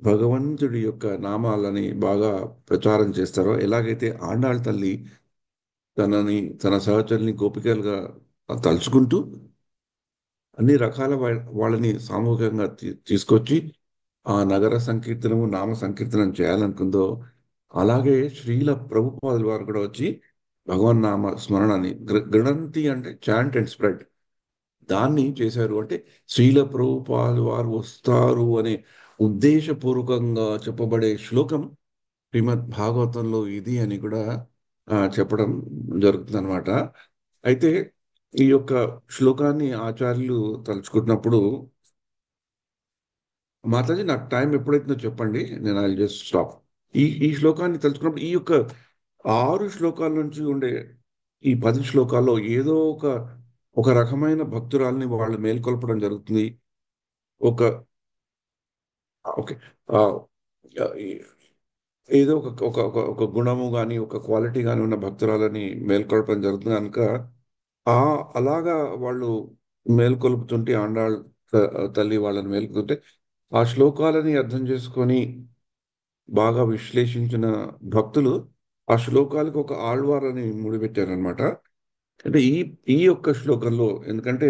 భగవంతుడి యొక్క నామాలని బాగా ప్రచారం చేస్తారో, ఎలాగైతే ఆండాళ్ తల్లి తన సహచరుల్ని గోపికలుగా తలుచుకుంటూ అన్ని రకాల వాళ్ళని సామూహికంగా తీసుకొచ్చి ఆ నగర సంకీర్తనము నామ సంకీర్తనం చేయాలనుకుందో, అలాగే శ్రీల ప్రభుపాదుల వారు కూడా వచ్చి భగవన్ నామ స్మరణని గృణంతి అంటే చాంట్ అండ్ స్ప్రెడ్ దాన్ని చేశారు. అంటే శ్రీల ప్రభుపాదుల వారు వస్తారు అనే ఉద్దేశపూర్వకంగా చెప్పబడే శ్లోకం శ్రీమద్ భాగవతంలో ఇది అని కూడా చెప్పడం జరుగుతుంది అనమాట. అయితే ఈ యొక్క శ్లోకాన్ని ఆచార్యులు తలుచుకుంటున్నప్పుడు, మాతాజీ నాకు టైం ఎప్పుడైతుందో చెప్పండి, నేను ఐ జస్ట్ స్టాప్. ఈ శ్లోకాన్ని తలుచుకున్నప్పుడు ఈ యొక్క 6 శ్లోకాల నుంచి ఉండే ఈ 10 శ్లోకాల్లో ఏదో ఒక రకమైన భక్తురాల్ని వాళ్ళు మేల్కొల్పడం జరుగుతుంది. ఒక ఓకే ఏదో ఒక గుణము కానీ ఒక క్వాలిటీ కానీ ఉన్న భక్తురాలని మేల్కొల్పడం జరుగుతుంది కనుక అలాగా వాళ్ళు మేల్కొల్పుతుంటే ఆండాళ్ తల్లి వాళ్ళని మేల్కొంటే ఆ శ్లోకాలని అర్థం చేసుకొని బాగా విశ్లేషించిన భక్తులు ఆ శ్లోకాలకు ఒక ఆళ్వార్ అని ముడిపెట్టారనమాట. అంటే ఈ యొక్క శ్లోకంలో ఎందుకంటే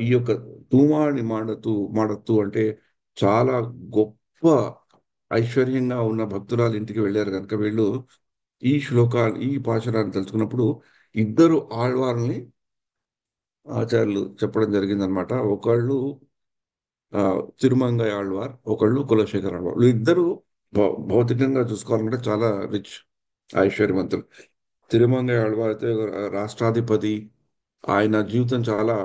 ఈ యొక్క తూమాని మాడతూ అంటే చాలా గొప్ప ఐశ్వర్యంగా ఉన్న భక్తురాలు ఇంటికి వెళ్ళారు కనుక వీళ్ళు ఈ పాశురాన్ని తెలుసుకున్నప్పుడు ఇద్దరు ఆళ్వార్ని ఆచార్యులు చెప్పడం జరిగిందనమాట. ఒకళ్ళు తిరుమంగై ఆళ్వార్, ఒకళ్ళు కులశేఖర్ ఆళ్వార్. వీళ్ళిద్దరూ భౌతికంగా చూసుకోవాలంటే చాలా రిచ్ ఐశ్వర్యవంతులు. తిరుమంగై ఆళ్వార్ అయితే రాష్ట్రాధిపతి. ఆయన జీవితం చాలా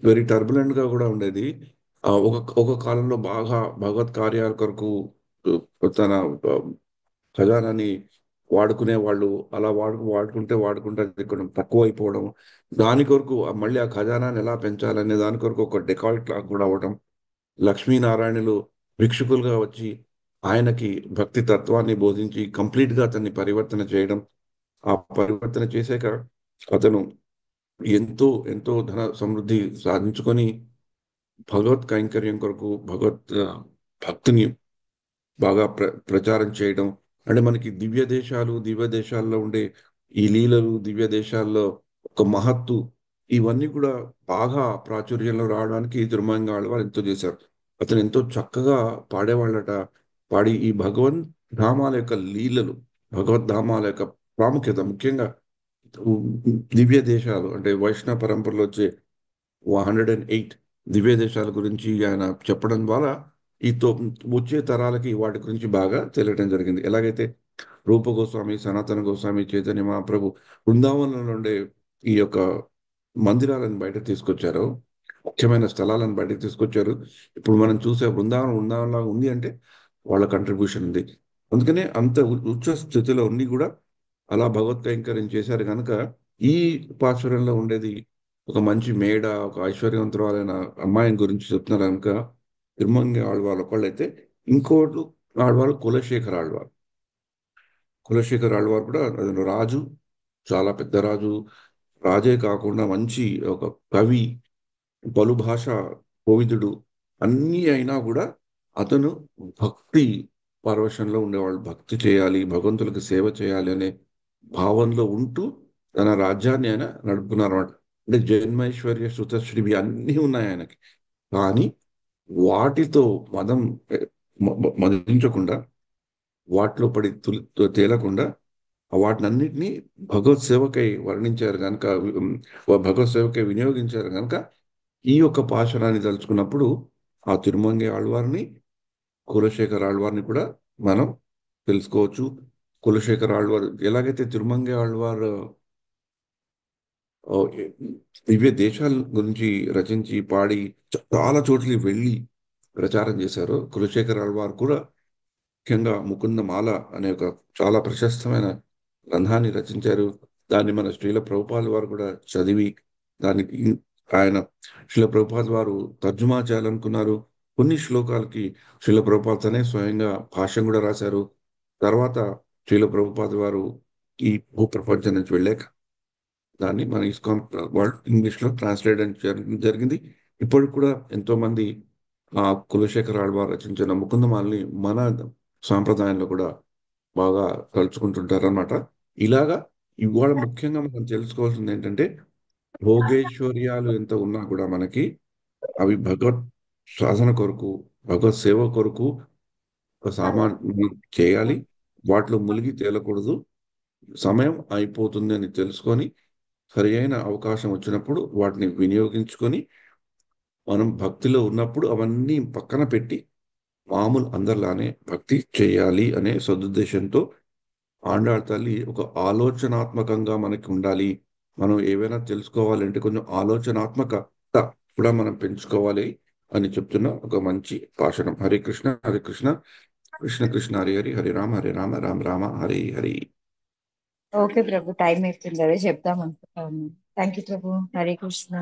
వెరీ టర్బులెంట్ గా కూడా ఉండేది. ఒక కాలంలో బాగా భగవత్ కార్యాల కొరకు తన ఖజానాని వాడుకునే వాళ్ళు. అలా వాడుకుంటే అది కొంచెం తక్కువ అయిపోవడం, దాని కొరకు మళ్ళీ ఆ ఖజానాన్ని ఎలా పెంచాలనే దాని కొరకు ఒక డెకాయిట్ లాగా కూడా అవ్వడం. లక్ష్మీనారాయణులు భిక్షుకులుగా వచ్చి ఆయనకి భక్తి తత్వాన్ని బోధించి కంప్లీట్ గా అతన్ని పరివర్తన చేయడం. ఆ పరివర్తన చేశాక అతను ఎంతో ఎంతో ధన సమృద్ధి సాధించుకొని భగవత్ కైంకర్యం కొరకు భక్తిని బాగా ప్రచారం చేయడం. అంటే మనకి దివ్య దేశాల్లో ఉండే ఈ లీలలు, దివ్య దేశాల్లో ఒక మహత్తు, ఇవన్నీ కూడా బాగా ప్రాచుర్యంలో రావడానికి తిరుమంగ ఆళ్వార్ ఎంతో చేశారు. అతను ఎంతో చక్కగా పాడేవాళ్ళట. పాడి ఈ ధామాల యొక్క లీలలు, భగవద్ధామాల యొక్క ప్రాముఖ్యత, ముఖ్యంగా దివ్య దేశాలు అంటే వైష్ణవ పరంపరలో వచ్చే 108 దివ్య దేశాల గురించి ఆయన చెప్పడం ద్వారా వచ్చే తరాలకి వాటి గురించి బాగా తెలియడం జరిగింది. ఎలాగైతే రూప గోస్వామి, సనాతన గోస్వామి, చైతన్య మహాప్రభు బృందావనంలో ఉండే ఈ యొక్క మందిరాలను బయటకు తీసుకొచ్చారో, ముఖ్యమైన స్థలాలను బయటకు తీసుకొచ్చారు. ఇప్పుడు మనం చూసే బృందావనంలా ఉంది అంటే వాళ్ళ కంట్రిబ్యూషన్ ఉంది. అందుకనే అంత ఉచ్చ స్థితిలో ఉండి కూడా అలా భగవత్ కైంకర్యం చేశారు కనుక ఈ పాశ్వరంలో ఉండేది ఒక మంచి మేడ, ఒక ఐశ్వర్యవంతురాలైన అమ్మాయిని గురించి చెప్తున్నారు కనుక తిరుమంగి ఆళ్వార్ ఒకళ్ళైతే, ఇంకోటి ఆళ్వారు కులశేఖర్ ఆళ్వార్. కులశేఖర్ ఆళ్వార్ కూడా రాజు, చాలా పెద్ద రాజు. రాజే కాకుండా మంచి ఒక కవి, పలుభాష కోవిదుడు, అన్నీ అయినా కూడా అతను భక్తి పరవశంలో ఉండేవాళ్ళు. భక్తి చేయాలి, భగవంతులకు సేవ చేయాలి అనే భావంలో ఉంటూ తన రాజ్యాన్ని ఆయన నడుపుకున్నారు అన్నమాట. అంటే జన్మైశ్వర్య శృతశ్రీవి అన్నీ ఉన్నాయి ఆయనకి. కానీ వాటితో మదం మదించకుండా, వాటిలో పడి తేలకుండా వాటినన్నిటినీ భగవత్ సేవకై వర్ణించారు కనుక, భగవత్ సేవకై వినియోగించారు కనుక ఈ యొక్క పాశురాన్ని తలుచుకున్నప్పుడు ఆ తిరుమంగి ఆళ్వార్ని, కులశేఖర ఆళ్వార్ని కూడా మనం తెలుసుకోవచ్చు. కులశేఖర ఆళ్వార్ ఎలాగైతే తిరుమంగి ఆళ్వార్ ఆ, దివ్య దేశాల గురించి రచించి పాడి చాలా చోట్లకి వెళ్ళి ప్రచారం చేశారో, కులశేఖర ఆళ్వార్ కూడా ముఖ్యంగా ముకుందమాల అనే ఒక చాలా ప్రశస్తమైన గ్రంథాన్ని రచించారు. దాన్ని మన శ్రీల ప్రభుపాద వారు కూడా చదివి దానికి ఆయన శ్రీల ప్రభుపాద వారు తర్జుమా చేయాలనుకున్నారు. కొన్ని శ్లోకాలకి శ్రీల ప్రభుపాద తనే స్వయంగా భాష్యం కూడా రాశారు. తర్వాత శ్రీల ప్రభుపాద వారు ఈ భూప్రపంచం నుంచి వెళ్ళాక దాన్ని మన ఇస్కాన్ వాళ్ళు ఇంగ్లీష్లో ట్రాన్స్లేట్ జరిగింది. ఇప్పటికి కూడా ఎంతో మంది ఆ కులశేఖర ఆళ్వార్ రచించిన ముకుందమాలని మన సాంప్రదాయంలో కూడా బాగా తలుచుకుంటుంటారు అన్నమాట. ఇలాగా ఇవాళ ముఖ్యంగా మనం తెలుసుకోవాల్సింది ఏంటంటే, భోగేశ్వర్యాలు ఎంత ఉన్నా కూడా మనకి అవి భగవత్ సాధన కొరకు, భగవత్ సేవ కొరకు ఒక సామాన్య చేయాలి. వాటిలో మునిగి తేలకూడదు. సమయం అయిపోతుంది అని తెలుసుకొని సరి అయిన అవకాశం వచ్చినప్పుడు వాటిని వినియోగించుకొని, మనం భక్తిలో ఉన్నప్పుడు అవన్నీ పక్కన పెట్టి మామూలు అందరిలానే భక్తి చేయాలి అనే సదుద్దేశంతో ఆండాళ్ తల్లి ఒక ఆలోచనాత్మకంగా మనకి ఉండాలి. మనం ఏవైనా తెలుసుకోవాలంటే కొంచెం ఆలోచనాత్మకత కూడా మనం పెంచుకోవాలి అని చెప్తున్న ఒక మంచి భాషణం. హరే కృష్ణ హరే కృష్ణ, కృష్ణ కృష్ణ హరి హరి, హరే రామ రామ రామ హరి హరి. ఓకే ప్రభు, టైం అయిపోతుంది, అదే చెప్దాం అనుకుంటా ఉన్నాను. థ్యాంక్ యూ ప్రభు. హరే కృష్ణ.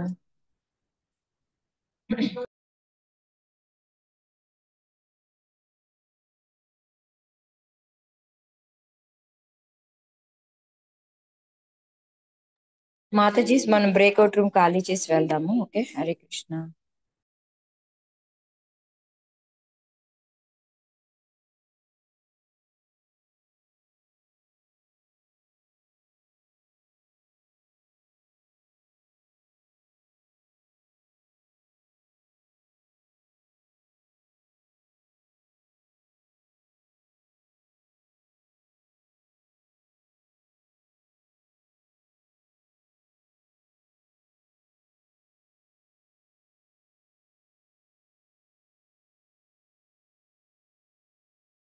మాతాజీస్, మనం బ్రేక్అవుట్ రూమ్ ఖాళీ చేసి వెళ్దాము. ఓకే, హరే కృష్ణ.